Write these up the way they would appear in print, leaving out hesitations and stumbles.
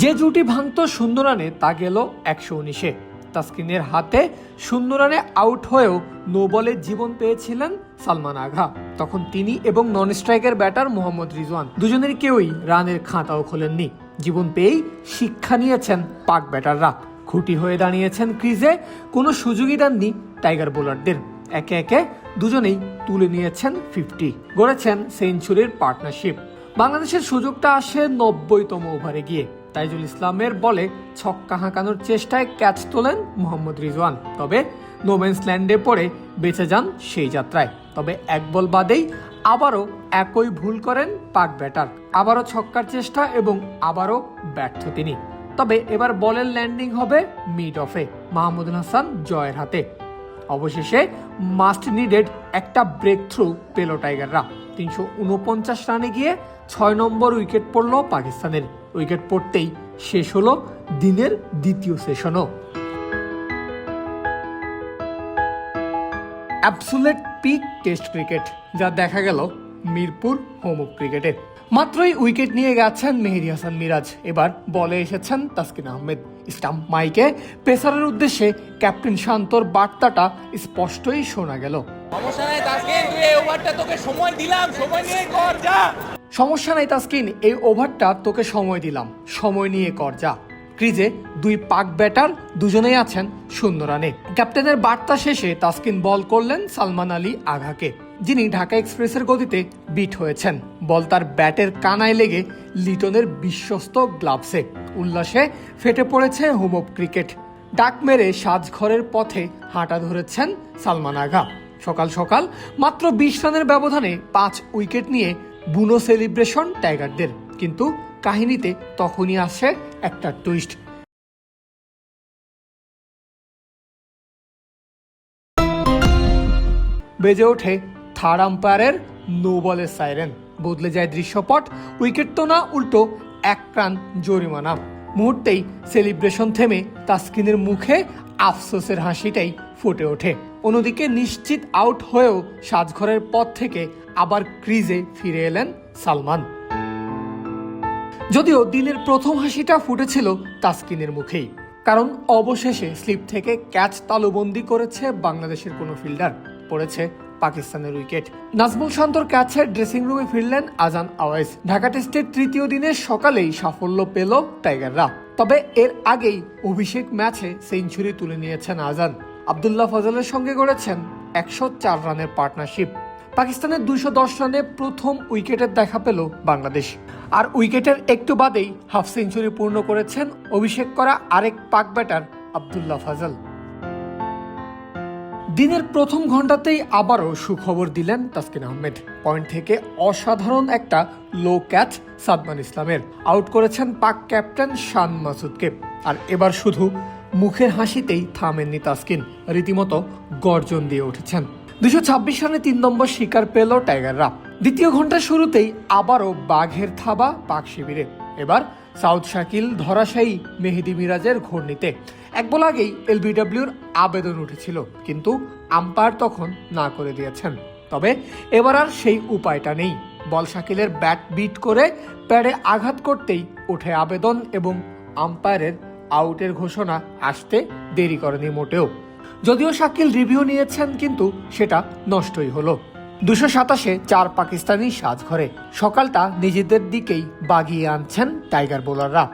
যে জুটি ভাঙত 0 রানে তা গেল 119-এ। তাসকিনের হাতে 0 রানে আউট হয়েও নো বলে জীবন পেয়েছিলেন সালমান আগা। তখন তিনি এবং non striker batter Mohammad Rizwan দুজনের কেউই রানের খাতাও খোলেননি। জীবন পেয়েই শিক্ষা নিয়েছেন পাক ব্যাটাররা। খুঁটি হয়ে দাঁড়িয়েছেন ক্রিজে, কোনো সুযোগই দেননি টাইগার বোলারদের। একে একে দুজনেই তুলে নিয়েছেন 50, গড়েছেন সেঞ্চুরির পার্টনারশিপ। বাংলাদেশের সুযোগটা আসে 90তম ওভারে গিয়ে। তাইজুল ইসলামের বলে ছক্কা হাঁকানোর চেষ্টায় ক্যাচ তোলেন মোহাম্মদ রিজওয়ান, তবে নোম্যান্স ল্যান্ডে পড়ে বেঁচে যান সেই যাত্রায়। তবে এক বল বাদেই আবারও একই ভুল করেন পাক ব্যাটার। আবারও ছক্কার চেষ্টা এবং আবারও ব্যর্থ তিনি। তবে এবার বলের ল্যান্ডিং হবে মিড অফে, মাহমুদুল হাসান জয়ের হাতে। অবশেষে মাস্ট নিডেড একটা ব্রেক থ্রু পেল টাইগাররা। 349 রানে গিয়ে 6 নম্বর উইকেট পড়ল পাকিস্তানের। উইকেট পড়তেই শেষ হলো দিনের দ্বিতীয় সেশনও। অ্যাবসুলেট পিক টেস্ট ক্রিকেট, যা দেখা গেল মিরপুর হোম অফ ক্রিকেটে। মাত্রই উইকেট নিয়ে গেছেন মেহেদী হাসান মিরাজ, এবার বলে এসেছেন তাসকিন আহমেদ। স্টাম্প মাইকে পেসারের উদ্দেশ্যে ক্যাপ্টেন শান্তর বার্তাটা স্পষ্টই শোনা গেল। সমস্যা নাই তাসকিন, এই ওভারটা তোকে সময় দিলাম, সময় নিয়ে কর যা। ক্রিজে দুই পাক ব্যাটার দুজনেই আছেন 0 রানে। ক্যাপ্টেনের বার্তা শেষে তাসকিন বল করলেন সালমান আলী আঘাকে, যিনি ঢাকা এক্সপ্রেসের গতিতে বিট হয়েছেন। বল তার ব্যাটের কানায় লেগে লিটনের বিশ্বস্ত গ্লাভসে। উল্লাসে ফেটে পড়েছে হোম অফ ক্রিকেট। ডাক মেরে সাজঘরের পথে হাঁটা ধরেছেন সালমান আগা। সকাল সকাল মাত্র 20 রানের ব্যবধানে 5 উইকেট নিয়ে বুনো সেলিব্রেশন টাইগারদের। কিন্তু কাহিনীতে তখনই আসে একটা টুইস্ট। বেজে ওঠে থার্ড আম্পায়ারের নো বলের সাইরেন। বদলে যায় দৃশ্যপট। উইকেট তো না, উল্টো 1 রান জরিমানা। মুহূর্তেই সেলিব্রেশন থেমে তাসকিনের মুখে আফসোসের হাসিটাই ফুটে ওঠে। অন্যদিকে নিশ্চিত আউট হয়েও সাজঘরের পথ থেকে আবার ক্রিজে ফিরে এলেন সালমান। যদিও দিনের প্রথম হাসিটা ফুটেছিল তাসকিনের মুখেই, কারণ অবশেষে স্লিপ থেকে ক্যাচ তালুবন্দি করেছে বাংলাদেশের কোনো ফিল্ডার। পড়েছে পাকিস্তানের উইকেট। নাজমুল শান্তর ক্যাচের ড্রেসিং রুমে ফিরলেন আজান আওয়াইজ। ঢাকা টেস্টের তৃতীয় দিনের সকালেই সাফল্য পেল টাইগাররা। তবে এর আগেই অভিষেক ম্যাচে সেঞ্চুরি তুলে নিয়েছেন আজান। আব্দুল্লাহ ফজলের সঙ্গে গড়েছেন 104 রানের পার্টনারশিপ। পাকিস্তানের 210 রানে প্রথম উইকেটের দেখা পেল বাংলাদেশ। আর উইকেটের একটু বাদেই হাফ সেঞ্চুরি পূর্ণ করেছেন অভিষেক করা আরেক পাক ব্যাটার আব্দুল্লাহ ফজল। দিনের প্রথম ঘন্টাতেই আবারও সুখবর দিলেন তাসকিন আহমেদ। পয়েন্ট থেকে অসাধারণ একটা লো ক্যাচ সাদমান ইসলামের। আউট করেছেন পাক ক্যাপ্টেন শান মাসুদকে। আর এবার শুধু মুখের হাসিতেই থামেননি তাসকিন, রীতিমতো গর্জন দিয়ে উঠেছেন। 226 রানে 3 নম্বর শিকার পেল টাইগাররা। দ্বিতীয় ঘন্টার শুরুতেই আবারও বাঘের থাবা পাক শিবিরে। এবার সাউথ শাকিল ধরাশায়ী মেহেদী মিরাজের ঘূর্ণিতে। 1 বল আগেই এলবিডব্লিউর আবেদন উঠেছিল, কিন্তু আম্পায়ার তখন না করে দিয়েছেন। তবে এবার আর সেই উপায়টা নেই। বল শাকিলের ব্যাট বিট করে প্যাডে আঘাত করতেই ওঠে আবেদন এবং আম্পায়ারের আউটের ঘোষণা আসতে দেরি করেনি মোটেও। যদিও শাকিল রিভিউ নিয়েছেন, কিন্তু সেটা নষ্টই হলো। 227-এ 4 পাকিস্তানি সাজঘরে। সকালটা নিজেদের দিকেই বাগিয়ে আনছেন টাইগার বোলাররা।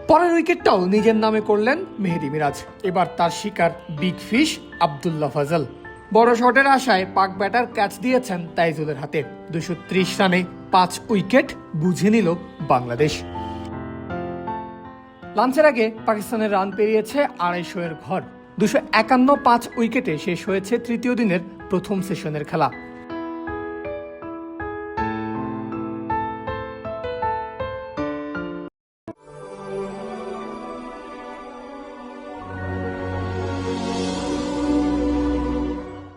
পরের উইকেটটাও নিজের নামে করলেন মেহেদী মিরাজ। এবার তার শিকার বিগ ফিশ আব্দুল্লাহ ফজল। বড় শটের আশায় পাক ব্যাটার ক্যাচ দিয়েছেন তাইজুলের হাতে। 230 রানে 5 উইকেট বুঝে নিল বাংলাদেশ। লাঞ্চের আগে পাকিস্তানের রান পেরিয়েছে 250 এর ঘর। 251 5 উইকেটে শেষ হয়েছে তৃতীয় দিনের প্রথম সেশনের খেলা।